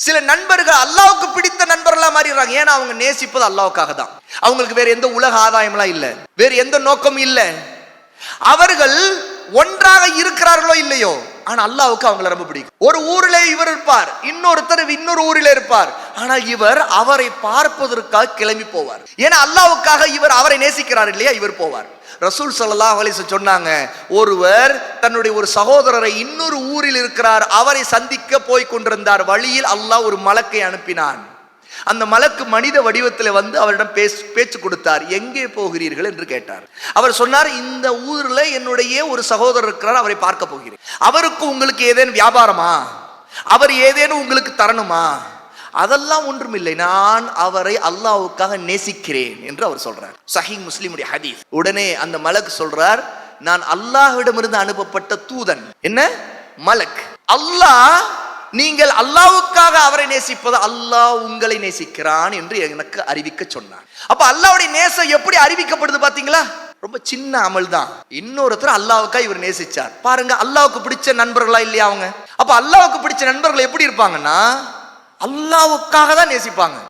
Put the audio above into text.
சில நண்பர்கள் அல்லாஹ்வுக்கு பிடித்த நண்பர்களா மாறிடுறாங்க. ஏன்னா அவங்க நேசிப்பது அல்லாஹ்வுக்காக தான். அவங்களுக்கு வேற எந்த உலக ஆதாயம்லாம் இல்லை, வேற எந்த நோக்கமும் இல்லை. அவர்கள் ஒன்றாக இருக்கிறார்களோ இல்லையோ, ஆனா அல்லாஹ்வுக்கு அவங்களை ரொம்ப பிடிக்கும். ஒரு ஊரிலே இவர் இருப்பார், இன்னொருத்தர் இன்னொரு ஊரிலே இருப்பார். ஆனால் இவர் அவரை பார்ப்பதற்காக கிளம்பி போவார். ஏன்னா அல்லாஹ்வுக்காக இவர் அவரை நேசிக்கிறார் இல்லையா, இவர் போவார். ரசூல் ஸல்லல்லாஹு அலைஹி வஸல்லம் சொன்னாங்க, ஒருவர் தன்னுடைய ஒரு சகோதரரை இன்னொரு ஊரில் இருக்கிறார், அவரை சந்திக்க போய் கொண்டிருந்தார். வழியில் அல்லாஹ் ஒரு மலக்கை அனுப்பினான். அந்த மலக்கு மனித வடிவத்தில் வந்து அவரிடம் பேச்சு கொடுத்தார். எங்கே போகிறீர்கள் என்று கேட்டார். அவர் சொன்னார், இந்த ஊர்ல என்னுடைய ஒரு சகோதரர் இருக்கிறார், அவரை பார்க்க போகிறேன். அவருக்கு உங்களுக்கு ஏதேனும் வியாபாரமா, அவர் ஏதேனும் உங்களுக்கு தரணுமா? அதெல்லாம் ஒன்றுமில்லை, நான் அவரை அல்லாஹ்வுக்காக நேசிக்கிறேன் என்று அவர் சொல்றார். சஹீஹ் முஸ்லிமுடைய ஹதீஸ். உடனே அந்த மலக் சொல்றார், நான் அல்லாஹ்விடமிருந்து அனுப்பப்பட்ட தூதன். என்ன மலக்? அல்லாஹ், நீங்கள் அல்லாஹ்வுக்காக அவரை நேசிப்பது, அல்லாஹ் உங்களை நேசிக்கிறான் என்று எனக்கு அறிவிக்க சொன்னார். அப்ப அல்லாஹ்வுடைய நேசம் எப்படி அறிவிக்கப்படுது பாத்தீங்களா? ரொம்ப சின்ன அமல் தான். இன்னொருத்தர் அல்லாஹ்வுக்காக இவர் நேசிச்சார் பாருங்க. அல்லாஹ்வுக்கு பிடிச்ச நண்பர்களா இல்லையா அவங்க? அப்ப அல்லாஹ்வுக்கு பிடிச்ச நண்பர்கள் எப்படி இருப்பாங்கன்னா, அல்லாஹ்வுக்காக தான் நேசிப்பாங்க.